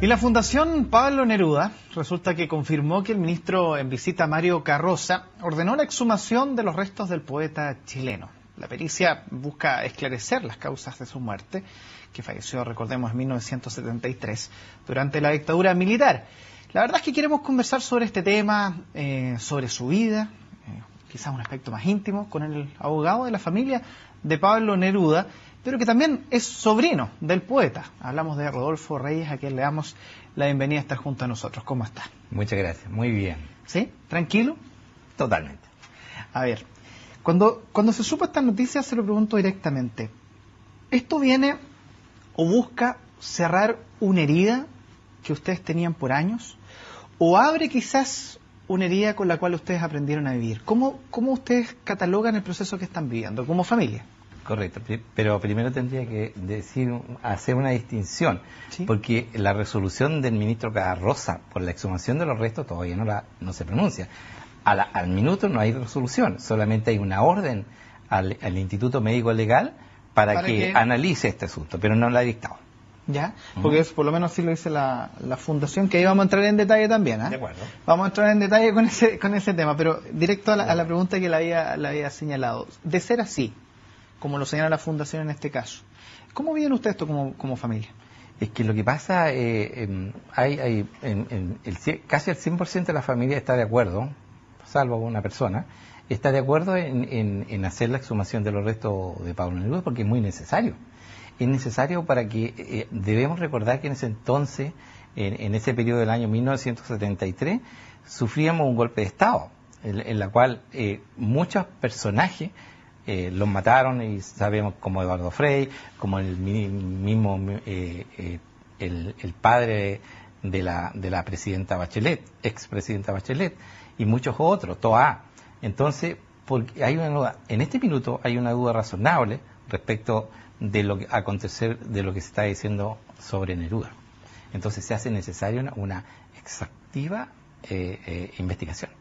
Y la Fundación Pablo Neruda resulta que confirmó que el ministro en visita, Mario Carroza, ordenó la exhumación de los restos del poeta chileno. La pericia busca esclarecer las causas de su muerte, que falleció, recordemos, en 1973, durante la dictadura militar. La verdad es que queremos conversar sobre este tema, sobre su vida, quizás un aspecto más íntimo, con el abogado de la familia de Pablo Neruda, pero que también es sobrino del poeta. Hablamos de Rodolfo Reyes, a quien le damos la bienvenida a estar junto a nosotros. ¿Cómo está? Muchas gracias, muy bien. ¿Sí? ¿Tranquilo? Totalmente. A ver, cuando se supo esta noticia, se lo pregunto directamente. ¿Esto viene o busca cerrar una herida que ustedes tenían por años? ¿O abre quizás una herida con la cual ustedes aprendieron a vivir? ¿Cómo ustedes catalogan el proceso que están viviendo como familia? Correcto, pero primero tendría que hacer una distinción, ¿Sí? Porque la resolución del ministro Carroza por la exhumación de los restos todavía no se pronuncia. Al minuto no hay resolución, solamente hay una orden al Instituto Médico Legal para que analice este asunto, pero no la ha dictado. Ya, porque por lo menos sí lo dice la Fundación, que ahí vamos a entrar en detalle también. De acuerdo. Vamos a entrar en detalle con ese tema, pero directo a la pregunta que le había señalado. De ser así, como lo señala la Fundación en este caso, ¿cómo viven ustedes esto como familia? Es que lo que pasa, casi el 100% de la familia está de acuerdo, salvo una persona, está de acuerdo en hacer la exhumación de los restos de Pablo Neruda porque es muy necesario. Es necesario para que, debemos recordar que en ese entonces, en ese periodo del año 1973, sufríamos un golpe de Estado, en la cual muchos personajes los mataron, y sabemos como Eduardo Frei, como el mismo el padre de la presidenta Bachelet, expresidenta Bachelet, y muchos otros, Toa. Entonces, porque en este minuto hay una duda razonable respecto de lo que acontecer, de lo que se está diciendo sobre Neruda. Entonces se hace necesaria una exhaustiva investigación.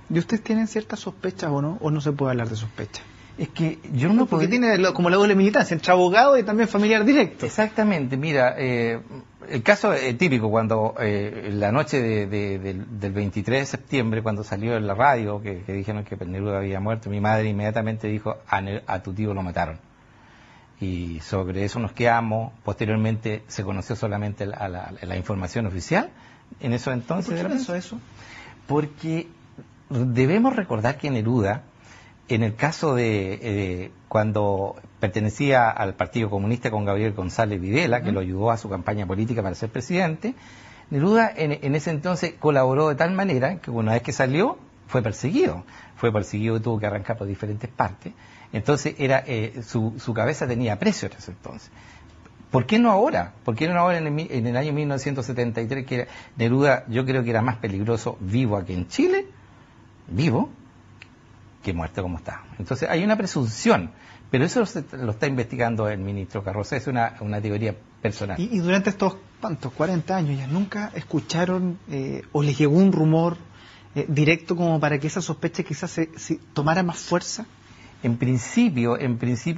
¿Y ustedes tienen ciertas sospechas o no se puede hablar de sospechas? Es que yo no porque tiene como la doble militancia entre abogado y también familiar directo. Exactamente, mira, el caso típico cuando la noche del 23 de septiembre, cuando salió en la radio que dijeron que Neruda había muerto, mi madre inmediatamente dijo: a tu tío lo mataron. Y sobre eso nos quedamos. Posteriormente se conoció solamente la información oficial en esos entonces. ¿Por qué pensó eso? Porque debemos recordar que Neruda, en el caso de cuando pertenecía al Partido Comunista con Gabriel González Videla, que lo ayudó a su campaña política para ser presidente, Neruda en ese entonces colaboró de tal manera que una vez que salió fue perseguido y tuvo que arrancar por diferentes partes. Entonces su cabeza tenía precio en ese entonces. ¿Por qué no ahora? ¿Por qué no ahora en el año 1973, que Neruda, yo creo que era más peligroso vivo aquí en Chile, vivo, que muerto como está? Entonces hay una presunción, pero eso lo está investigando el ministro Carroza, es una teoría personal. Y durante estos, ¿cuántos? 40 años ya nunca escucharon o les llegó un rumor directo como para que esa sospecha quizás se tomara más fuerza. En principio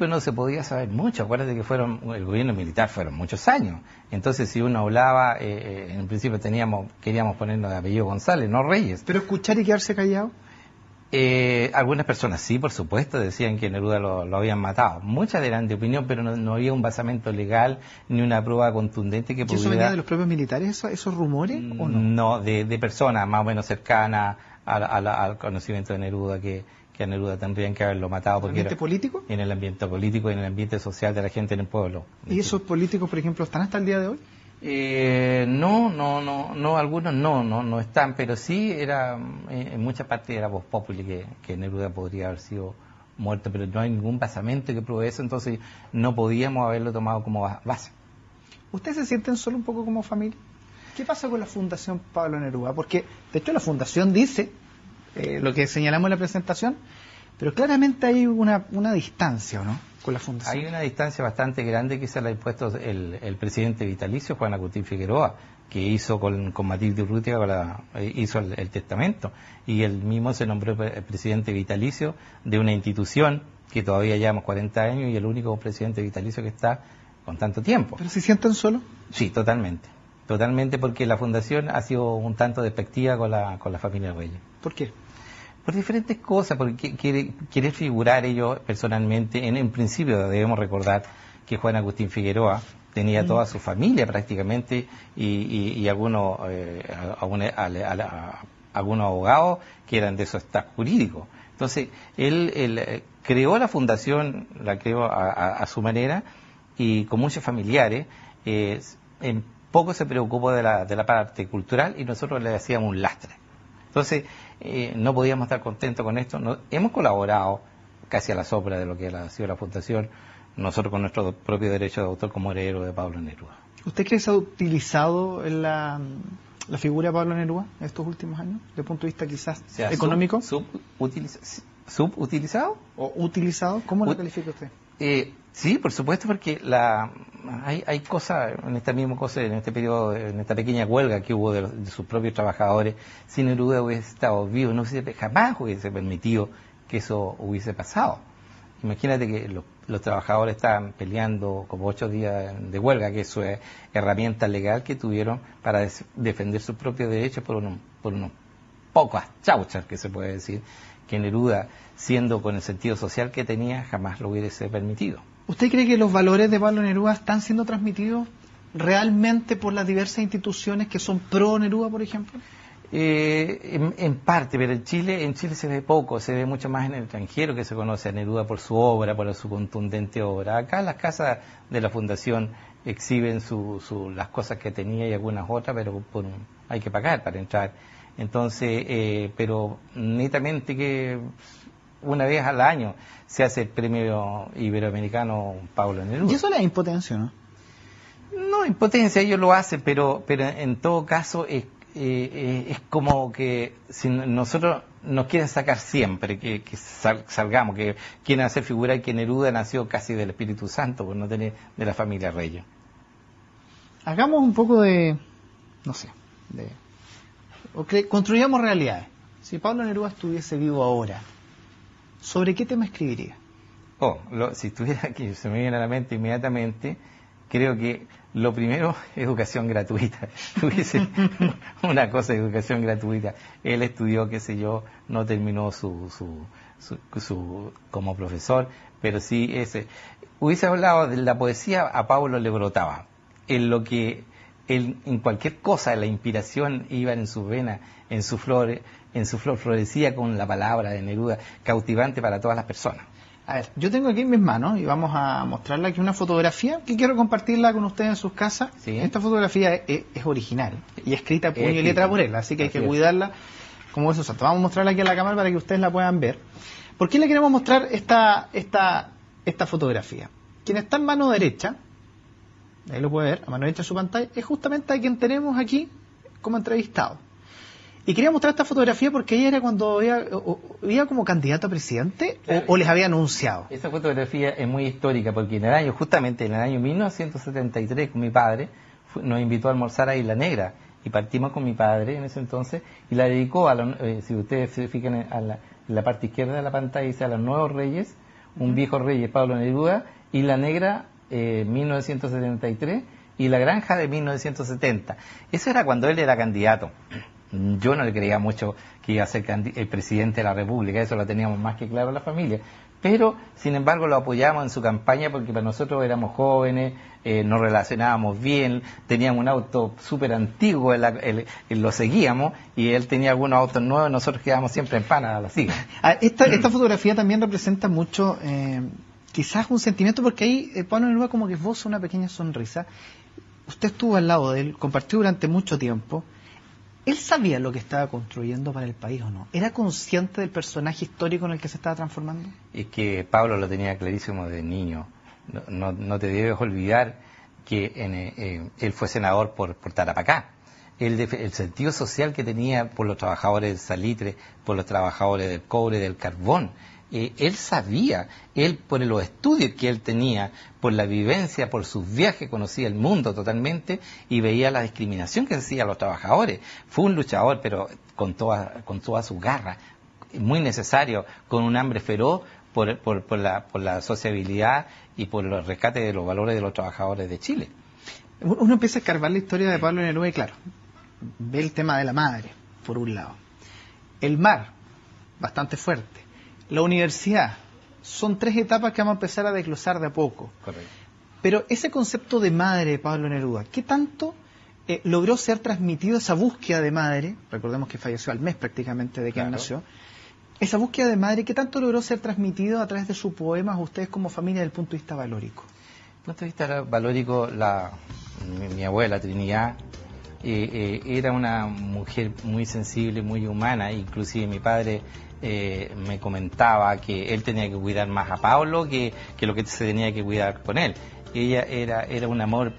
no se podía saber mucho. Acuérdate que el gobierno militar fueron muchos años. Entonces, si uno hablaba, en principio queríamos ponernos de apellido González, no Reyes. ¿Pero escuchar y quedarse callado? Algunas personas sí, por supuesto, decían que Neruda lo habían matado. Muchas eran de opinión, pero no había un basamento legal ni una prueba contundente que pudiera... ¿Y eso venía de los propios militares, esos rumores, o no? No, de personas más o menos cercanas al conocimiento de Neruda, que a Neruda tendrían que haberlo matado. ¿En el ambiente político? En el ambiente político y en el ambiente social de la gente en el pueblo. ¿Y esos políticos, por ejemplo, están hasta el día de hoy? No, algunos no están, pero sí en mucha parte era voz populi que Neruda podría haber sido muerto, pero no hay ningún basamento que pruebe eso, entonces no podíamos haberlo tomado como base. ¿Ustedes se sienten solo un poco como familia? ¿Qué pasa con la Fundación Pablo Neruda? Porque, de hecho, la Fundación dice lo que señalamos en la presentación, pero claramente hay una distancia, ¿o no?, con la Fundación. Hay una distancia bastante grande que se le ha impuesto el presidente vitalicio, Juan Agustín Figueroa, que hizo con Matilde Urrutia, hizo el testamento, y él mismo se nombró presidente vitalicio de una institución que todavía llevamos 40 años y el único presidente vitalicio que está con tanto tiempo. ¿Pero se sienten solos? Sí, totalmente. Totalmente, porque la fundación ha sido un tanto despectiva con la familia Reyes. ¿Por qué? Por diferentes cosas, porque quiere figurar ellos personalmente. En principio debemos recordar que Juan Agustín Figueroa tenía toda su familia prácticamente y algunos algunos abogados que eran de su staff jurídico. Entonces, él creó la fundación, la creó a su manera y con muchos familiares. En poco se preocupó de la parte cultural y nosotros le hacíamos un lastre. Entonces, no podíamos estar contentos con esto. Hemos colaborado casi a la sombra de lo que ha sido la fundación, nosotros con nuestro propio derecho de autor como heredero de Pablo Neruda. ¿Usted cree que se ha utilizado la figura de Pablo Neruda en estos últimos años, desde el punto de vista quizás económico? ¿Subutilizado? ¿O utilizado? ¿Cómo lo califica usted? Sí, por supuesto, porque hay cosas, en esta misma cosa, en este periodo, en esta pequeña huelga que hubo de sus propios trabajadores, si Neruda hubiese estado vivo, jamás hubiese permitido que eso hubiese pasado. Imagínate que los trabajadores estaban peleando como 8 días de huelga, que eso es herramienta legal que tuvieron para defender sus propios derechos por unos pocas chauchas, que se puede decir, que Neruda, siendo con el sentido social que tenía, jamás lo hubiese permitido. ¿Usted cree que los valores de Pablo Neruda están siendo transmitidos realmente por las diversas instituciones que son pro Neruda, por ejemplo? En parte, pero en Chile se ve poco, se ve mucho más en el extranjero que se conoce a Neruda por su obra, por su contundente obra. Acá las casas de la Fundación exhiben las cosas que tenía y algunas otras, pero hay que pagar para entrar. Entonces, pero netamente que una vez al año se hace el premio iberoamericano Pablo Neruda. Y eso le da impotencia, ¿no? No, impotencia, ellos lo hacen, pero en todo caso es como que si nosotros nos quieren sacar siempre, que salgamos, que quieren hacer figurar que Neruda nació casi del Espíritu Santo, por no tener de la familia Reyes. Hagamos un poco de, no sé, construyamos realidades. Si Pablo Neruda estuviese vivo ahora, ¿sobre qué tema escribiría? Si estuviera aquí, se me viene a la mente inmediatamente, creo que lo primero, educación gratuita. Tuviese una cosa de educación gratuita. Él estudió, qué sé yo, no terminó su como profesor, pero sí hubiese hablado de la poesía, a Pablo le brotaba. En cualquier cosa la inspiración iba en sus venas, en su flor florecía con la palabra de Neruda, cautivante para todas las personas. A ver, yo tengo aquí en mis manos y vamos a mostrarle aquí una fotografía que quiero compartirla con ustedes en sus casas. ¿Sí? Esta fotografía es original y escrita puño y letra por él, así que hay que cuidarla como eso. Vamos a mostrarla aquí a la cámara para que ustedes la puedan ver. ¿Por qué le queremos mostrar esta fotografía? Quien está en mano derecha, ahí lo puede ver, a mano derecha de su pantalla, es justamente a quien tenemos aquí como entrevistado. Y quería mostrar esta fotografía porque ella era cuando iba como candidato a presidente, claro, o les había anunciado. Esa fotografía es muy histórica porque justamente en el año 1973, con mi padre, nos invitó a almorzar a Isla Negra y partimos con mi padre en ese entonces y la dedicó si ustedes se fijan en la parte izquierda de la pantalla, dice a los nuevos reyes, un viejo rey es Pablo Neruda, Isla Negra 1973 y La Granja de 1970. Eso era cuando él era candidato. Yo no le creía mucho que iba a ser el presidente de la República, eso lo teníamos más que claro en la familia. Pero, sin embargo, lo apoyamos en su campaña porque para nosotros éramos jóvenes, nos relacionábamos bien, teníamos un auto súper antiguo, lo seguíamos, y él tenía algunos autos nuevos, nosotros quedábamos siempre en pana a la siga. Esta fotografía también representa mucho, quizás un sentimiento, porque ahí Pablo Neruda como que esboza una pequeña sonrisa. Usted estuvo al lado de él, compartió durante mucho tiempo. ¿Él sabía lo que estaba construyendo para el país o no? ¿Era consciente del personaje histórico en el que se estaba transformando? Es que Pablo lo tenía clarísimo de niño. No te debes olvidar que él fue senador por Tarapacá. El sentido social que tenía por los trabajadores del salitre, por los trabajadores del cobre, del carbón. Él sabía, por los estudios que él tenía, por la vivencia, por sus viajes, conocía el mundo totalmente y veía la discriminación que se hacía a los trabajadores. Fue un luchador, pero con toda su garra, muy necesario, con un hambre feroz por la sociabilidad y por el rescate de los valores de los trabajadores de Chile. Uno empieza a escarbar la historia de Pablo Neruda y claro, ve el tema de la madre, por un lado. El mar, bastante fuerte. La universidad, son 3 etapas que vamos a empezar a desglosar de a poco. Correcto. Pero ese concepto de madre de Pablo Neruda, ¿qué tanto logró ser transmitido esa búsqueda de madre? Recordemos que falleció al mes prácticamente de que él nació. Esa búsqueda de madre, ¿qué tanto logró ser transmitido a través de sus poemas a ustedes como familia desde el punto de vista valórico? Desde el punto de vista valórico, mi abuela Trinidad era una mujer muy sensible, muy humana. Inclusive mi padre me comentaba que él tenía que cuidar más a Pablo que lo que se tenía que cuidar con él. Ella era un amor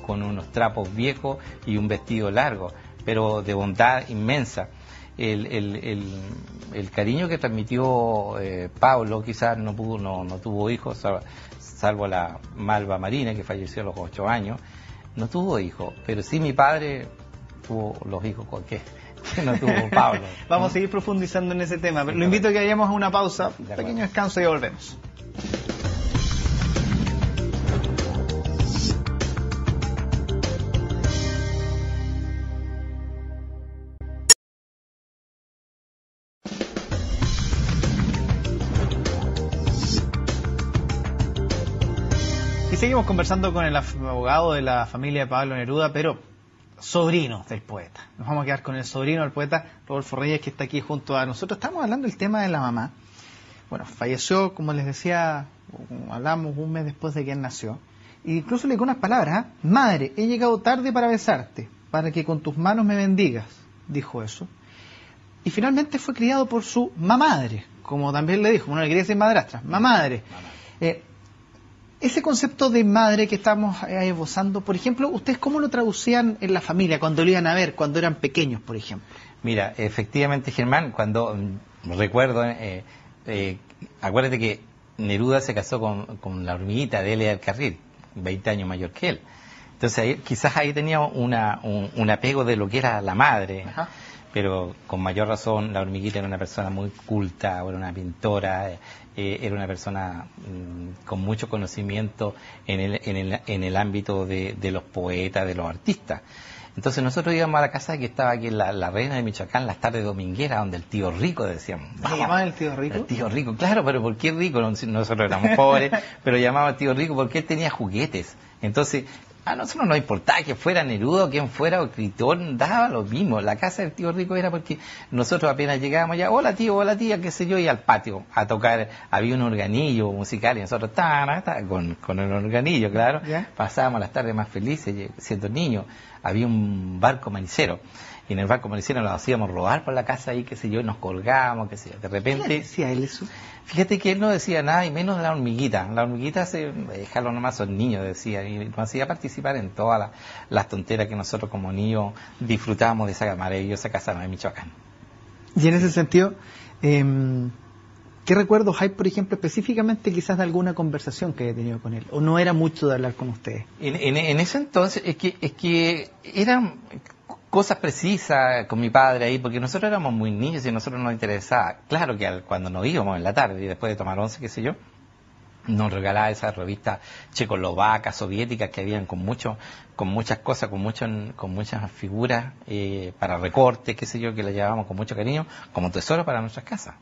con unos trapos viejos y un vestido largo, pero de bondad inmensa. El cariño que transmitió Pablo, quizás no tuvo hijos, salvo la Malva Marina, que falleció a los 8 años, no tuvo hijos, pero sí mi padre tuvo los hijos que no tuvo Pablo. Vamos a seguir profundizando en ese tema, pero lo invito a que vayamos a una pausa, un pequeño descanso y ya volvemos. Y seguimos conversando con el abogado de la familia de Pablo Neruda, pero sobrino del poeta. Nos vamos a quedar con el sobrino del poeta, Rodolfo Reyes, que está aquí junto a nosotros. Estamos hablando del tema de la mamá. Bueno, falleció, como les decía, hablamos un mes después de que él nació. E incluso le dijo unas palabras, madre, he llegado tarde para besarte, para que con tus manos me bendigas, dijo eso. Y finalmente fue criado por su mamadre, como también le dijo, uno le quería decir madrastra, mamadre. Ese concepto de madre que estamos esbozando, por ejemplo, ¿ustedes cómo lo traducían en la familia cuando lo iban a ver, cuando eran pequeños, por ejemplo? Mira, efectivamente, Germán, cuando recuerdo, acuérdate que Neruda se casó con la hormiguita de Elia del Carril, 20 años mayor que él. Entonces quizás ahí tenía un apego de lo que era la madre. Ajá. Pero con mayor razón la hormiguita era una persona muy culta, era una pintora, era una persona con mucho conocimiento en el ámbito de los poetas, de los artistas. Entonces nosotros íbamos a la casa que estaba aquí en la Reina de Michoacán, las tardes domingueras, donde el tío Rico, decíamos. ¿Se llamaba el tío Rico? El tío Rico, claro, pero ¿por qué Rico? Nosotros éramos pobres, pero llamaba al tío Rico porque él tenía juguetes. Entonces, a nosotros no importaba que fuera Neruda o quien fuera o escritor, daba lo mismo. La casa del tío Rico era porque nosotros apenas llegábamos ya, hola tío, hola tía, qué sé yo, y al patio a tocar. Había un organillo musical y nosotros con el organillo, claro, ¿ya? Pasábamos las tardes más felices siendo niños. Había un barco manicero y en el barco manicero nos hacíamos rodar por la casa ahí, qué sé yo, y nos colgábamos, qué sé yo. De repente... ¿Qué decía él eso? Fíjate que él no decía nada y menos de la hormiguita. La hormiguita déjalo nomás, son niños, decía, y nos hacía participar en todas las tonteras que nosotros como niños disfrutábamos de esa maravillosa casa de Michoacán. Y en ese sentido, ¿qué recuerdos hay, por ejemplo, específicamente quizás de alguna conversación que he tenido con él? ¿O no era mucho de hablar con ustedes? En ese entonces, es que eran cosas precisas con mi padre ahí, porque nosotros éramos muy niños y a nosotros nos interesaba. Claro que cuando nos íbamos en la tarde y después de tomar once, qué sé yo, nos regalaba esas revistas checoslovacas, soviéticas que habían con muchas cosas, con muchas figuras para recortes, qué sé yo, que las llevábamos con mucho cariño, como tesoro para nuestras casas.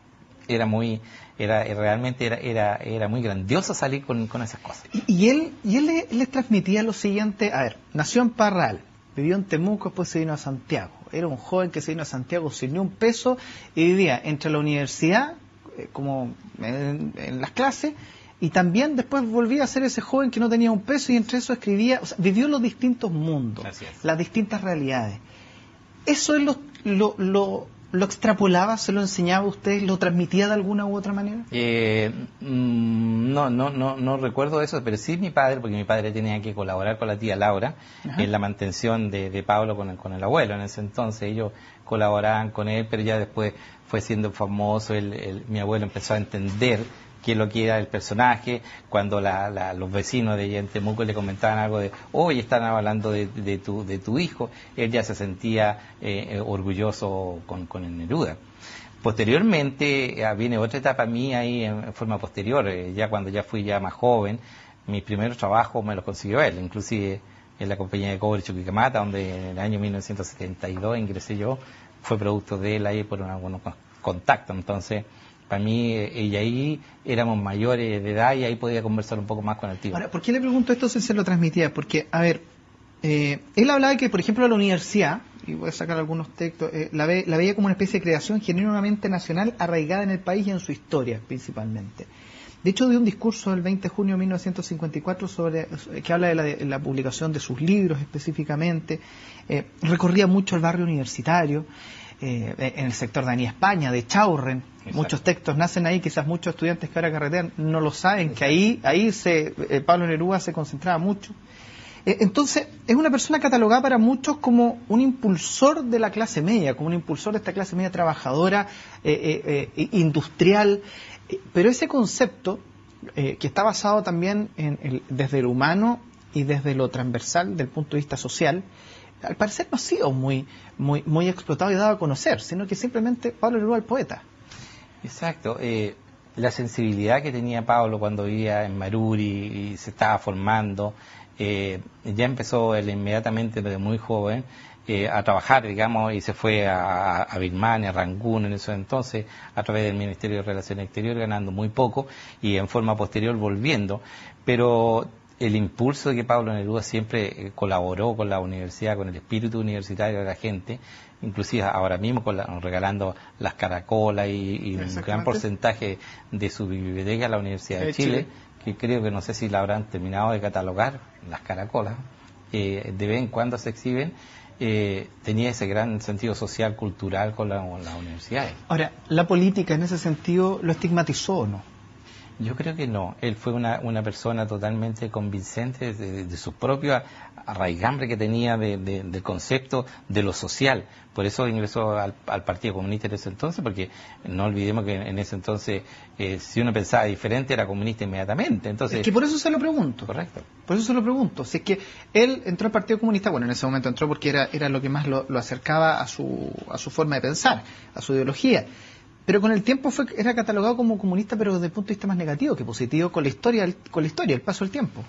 Realmente era muy grandioso salir con esas cosas. Y él les transmitía lo siguiente, a ver, nació en Parral, vivió en Temuco, después se vino a Santiago. Era un joven que se vino a Santiago sin ni un peso y vivía entre la universidad, como en las clases, y también después volvía a ser ese joven que no tenía un peso y entre eso escribía, o sea, vivió los distintos mundos, las distintas realidades. ¿Eso él lo extrapolaba, se lo enseñaba a ustedes, lo transmitía de alguna u otra manera? No recuerdo eso, pero sí mi padre, porque mi padre tenía que colaborar con la tía Laura. Ajá. En la mantención de Pablo con el abuelo. En ese entonces ellos colaboraban con él, pero ya después fue siendo famoso, mi abuelo empezó a entender qué es lo que era el personaje, cuando los vecinos de Temuco le comentaban algo de, hoy están hablando de tu hijo, él ya se sentía orgulloso con el Neruda. Posteriormente viene otra etapa mía ahí en forma posterior, ya cuando ya fui ya más joven, mis primeros trabajos me los consiguió él, inclusive en la compañía de cobre Chuquicamata, donde en el año 1972 ingresé yo, fue producto de él ahí por algunos contactos. Entonces, para mí, ella ahí éramos mayores de edad y ahí podía conversar un poco más con el tío. Ahora, ¿por qué le pregunto esto si se lo transmitía? Porque, a ver, él hablaba que, por ejemplo, la universidad, y voy a sacar algunos textos, la veía como una especie de creación genuinamente nacional arraigada en el país y en su historia, principalmente. De hecho, dio un discurso el 20 de junio de 1954 que habla de la publicación de sus libros específicamente. Recorría mucho el barrio universitario, en el sector de Avenida España, de Chaurren. Exacto. Muchos textos nacen ahí, quizás muchos estudiantes que ahora carretean no lo saben. Exacto. Que ahí Pablo Neruda se concentraba mucho. Entonces, es una persona catalogada para muchos como un impulsor de la clase media, como un impulsor de esta clase media trabajadora, industrial. Pero ese concepto, que está basado también desde lo humano y desde lo transversal, del punto de vista social, al parecer no ha sido muy explotado y dado a conocer, sino que simplemente Pablo Neruda el poeta. Exacto. La sensibilidad que tenía Pablo cuando vivía en Maruri y se estaba formando, ya empezó él inmediatamente desde muy joven a trabajar, digamos, y se fue a Birmania, a Rangún en esos entonces, a través del Ministerio de Relaciones Exteriores, ganando muy poco, y en forma posterior volviendo. Pero el impulso de que Pablo Neruda siempre colaboró con la universidad, con el espíritu universitario de la gente, inclusive ahora mismo regalando las caracolas y un gran porcentaje de su biblioteca a la Universidad de Chile, que creo que no sé si la habrán terminado de catalogar, las caracolas, de vez en cuando se exhiben. Tenía ese gran sentido social, cultural con las universidades. Ahora, ¿la política en ese sentido lo estigmatizó o no? Yo creo que no. Él fue una persona totalmente convincente de su propio arraigambre que tenía del concepto de lo social. Por eso ingresó al Partido Comunista en ese entonces, porque no olvidemos que en ese entonces, si uno pensaba diferente, era comunista inmediatamente. Entonces, es que por eso se lo pregunto. Correcto. Por eso se lo pregunto. Si es que él entró al Partido Comunista, bueno, en ese momento entró porque era lo que más lo acercaba a su forma de pensar, a su ideología. Pero con el tiempo era catalogado como comunista, pero desde el punto de vista más negativo que positivo, con la historia, el paso del tiempo.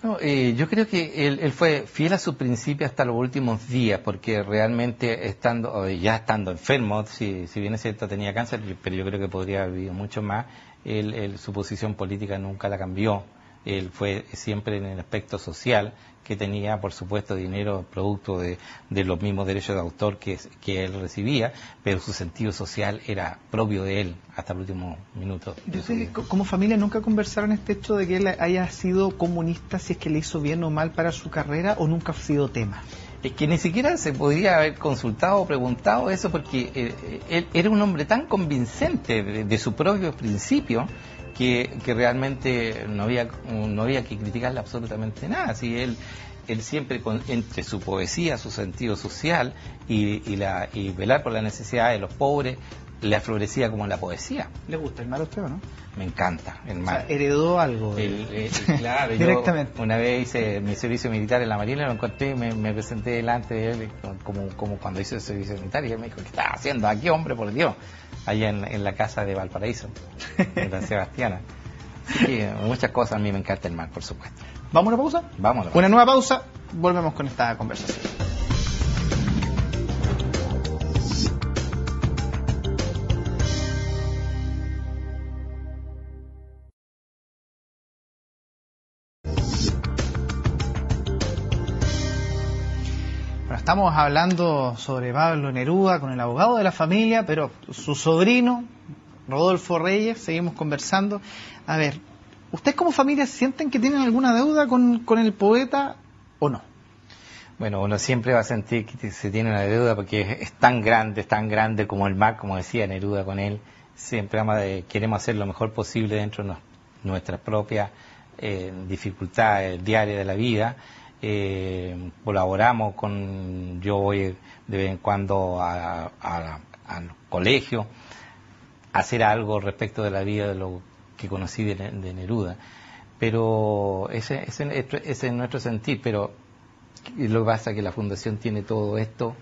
No, yo creo que él fue fiel a su principio hasta los últimos días, porque realmente ya estando enfermo, si bien es cierto tenía cáncer, pero yo creo que podría haber vivido mucho más, su posición política nunca la cambió. Él fue siempre en el aspecto social, que tenía, por supuesto, dinero producto de los mismos derechos de autor que él recibía, pero su sentido social era propio de él hasta el último minuto. Entonces, como familia, ¿nunca conversaron este hecho de que él haya sido comunista, si es que le hizo bien o mal para su carrera, o nunca ha sido tema? Es que ni siquiera se podría haber consultado o preguntado eso, porque él era un hombre tan convincente de su propio principio, que realmente no había que criticarle absolutamente nada. Si él siempre, entre su poesía, su sentido social y velar por la necesidad de los pobres, le aflorecía como la poesía. ¿Le gusta el mar a usted o no? Me encanta el mar. O sea, heredó algo. Claro, directamente. Yo una vez hice mi servicio militar en la Marina, lo encontré y me presenté delante de él, como cuando hice el servicio militar, y él me dijo, ¿qué estás haciendo aquí, hombre, por Dios? Allá en la casa de Valparaíso, en San Sebastián. Sí, muchas cosas. A mí me encanta el mar, por supuesto. ¿Vamos a una pausa? Vamos a la pausa. Una nueva pausa, volvemos con esta conversación. Estamos hablando sobre Pablo Neruda con el abogado de la familia, pero su sobrino, Rodolfo Reyes, seguimos conversando. A ver, ¿ustedes como familia sienten que tienen alguna deuda con el poeta o no? Bueno, uno siempre va a sentir que se tiene una deuda porque es tan grande como el mar, como decía Neruda con él. Siempre queremos hacer lo mejor posible dentro de nuestras propias dificultades diarias de la vida. Colaboramos yo voy de vez en cuando al colegio a hacer algo respecto de la vida de lo que conocí de Neruda, pero ese es nuestro sentir. Pero lo que pasa es que la fundación tiene todo esto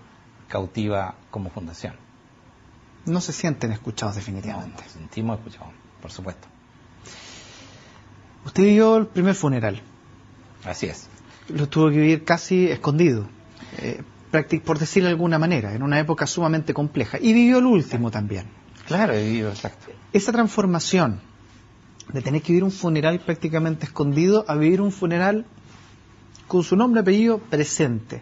cautiva como fundación. No se sienten escuchados definitivamente. Nos sentimos escuchados, por supuesto. Usted vio el primer funeral. Así es. lo tuvo que vivir casi escondido, por decirlo de alguna manera, en una época sumamente compleja. Y vivió el último también. Claro, he vivido, exacto. Esa transformación de tener que vivir un funeral prácticamente escondido a vivir un funeral con su nombre y apellido presente,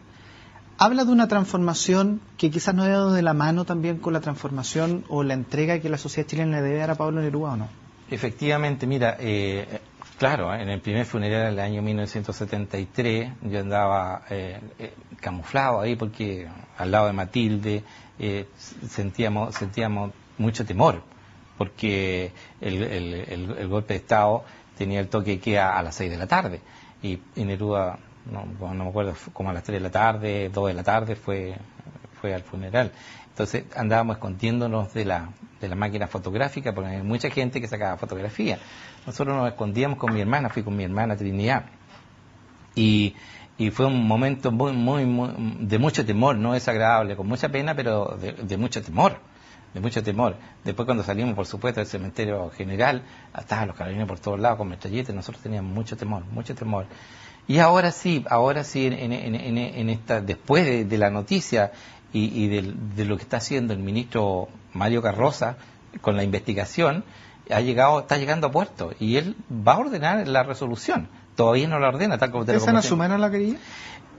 habla de una transformación que quizás no ha dado de la mano también con la transformación o la entrega que la sociedad chilena le debe dar a Pablo Neruda, ¿o no? Efectivamente, mira, claro, en el primer funeral del año 1973 yo andaba camuflado ahí porque al lado de Matilde sentíamos mucho temor, porque el golpe de Estado tenía el toque de queda a las 6 de la tarde y Neruda, no me acuerdo, como a las 3 de la tarde, 2 de la tarde fue al funeral. Entonces andábamos escondiéndonos de la máquina fotográfica porque había mucha gente que sacaba fotografía. Nosotros nos escondíamos con mi hermana, fui con mi hermana Trinidad. Y fue un momento muy de mucho temor, no desagradable, con mucha pena, pero de mucho temor. De mucho temor. Después cuando salimos, por supuesto, del cementerio general, estaban los carabineros por todos lados con metralletas, nosotros teníamos mucho temor. Y ahora sí, en esta, después de la noticia y de lo que está haciendo el ministro Mario Carroza con la investigación, está llegando a puerto y él va a ordenar la resolución. Todavía no la ordena, tal como te lo comenté. ¿Ustedes van a sumar a la querella?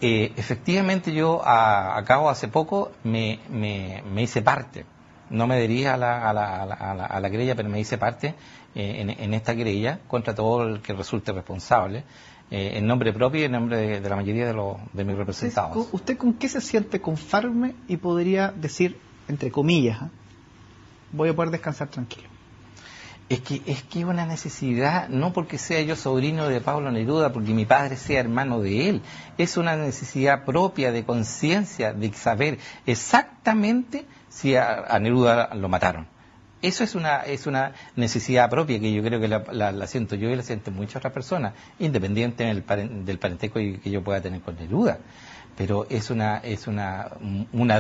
Efectivamente, yo acabo hace poco me hice parte. No me adherí a la querella, pero me hice parte en esta querella contra todo el que resulte responsable, en nombre propio y en nombre de la mayoría de mis representados. ¿Usted con qué se siente conforme y podría decir, entre comillas, voy a poder descansar tranquilo? Es que una necesidad, no porque sea yo sobrino de Pablo Neruda, porque mi padre sea hermano de él, es una necesidad propia de conciencia, de saber exactamente si a Neruda lo mataron. Eso es una necesidad propia que yo creo que la siento yo y la sienten muchas otras personas, independiente del parentesco que yo pueda tener con Neruda. Pero es una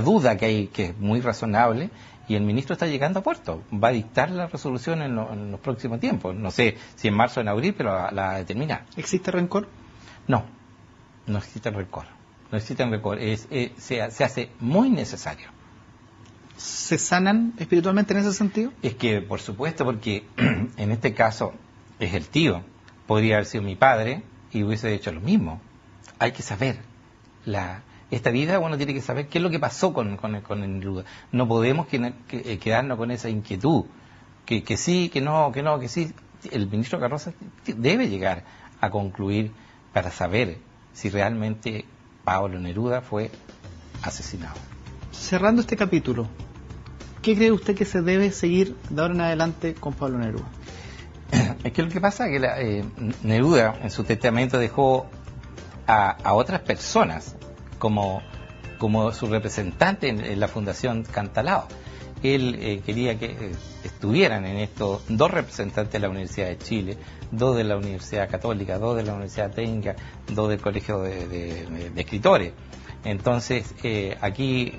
duda que hay, que es muy razonable, y el ministro está llegando a puerto. Va a dictar la resolución en los próximos tiempos. No sé si en marzo o en abril, pero la va a determinar. ¿Existe rencor? No existe rencor. No existe rencor. Se hace muy necesario. ¿Se sanan espiritualmente en ese sentido? Es que, por supuesto, porque en este caso es el tío. Podría haber sido mi padre y hubiese hecho lo mismo. Hay que saber esta vida, uno tiene que saber qué es lo que pasó con el Neruda. No podemos quedarnos con esa inquietud, que sí, que no, que sí. El ministro Carroza debe llegar a concluir para saber si realmente Pablo Neruda fue asesinado. Cerrando este capítulo, ¿qué cree usted que se debe seguir de ahora en adelante con Pablo Neruda? Es que lo que pasa es que Neruda en su testamento dejó a otras personas como su representante en la Fundación Cantalao. Él quería que estuvieran en esto 2 representantes de la Universidad de Chile, 2 de la Universidad Católica, 2 de la Universidad Técnica, 2 del Colegio de Escritores. Entonces, aquí,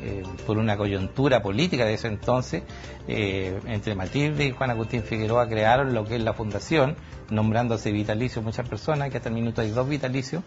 por una coyuntura política de ese entonces, entre Matilde y Juan Agustín Figueroa crearon lo que es la fundación, nombrándose vitalicio muchas personas, que hasta el minuto hay 2 vitalicios,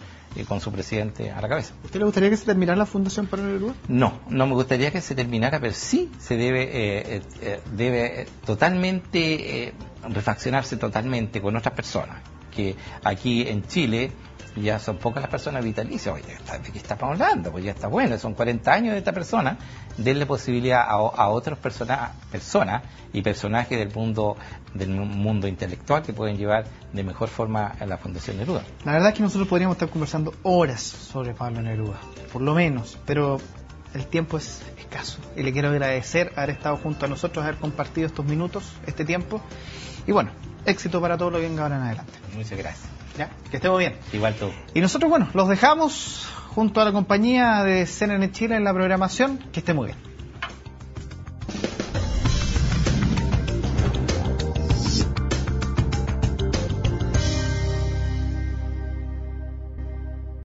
con su presidente a la cabeza. ¿Usted le gustaría que se terminara la Fundación Pablo Neruda? No me gustaría que se terminara, pero sí se debe totalmente refaccionarse totalmente con otras personas, que aquí en Chile ya son pocas las personas vitalicias. Oye, ¿de qué estamos hablando? Pues ya está bueno, son 40 años de esta persona. Denle posibilidad a otras personas y personajes del mundo intelectual que pueden llevar de mejor forma a la Fundación Neruda. La verdad es que nosotros podríamos estar conversando horas sobre Pablo Neruda, por lo menos, pero el tiempo es escaso. Y le quiero agradecer haber estado junto a nosotros, haber compartido estos minutos, este tiempo. Y bueno, éxito para todo lo que venga ahora en adelante. Muchas gracias. ¿Ya? Que estemos bien. Igual tú. Y nosotros, bueno, los dejamos junto a la compañía de CNN Chile en la programación. Que esté muy bien.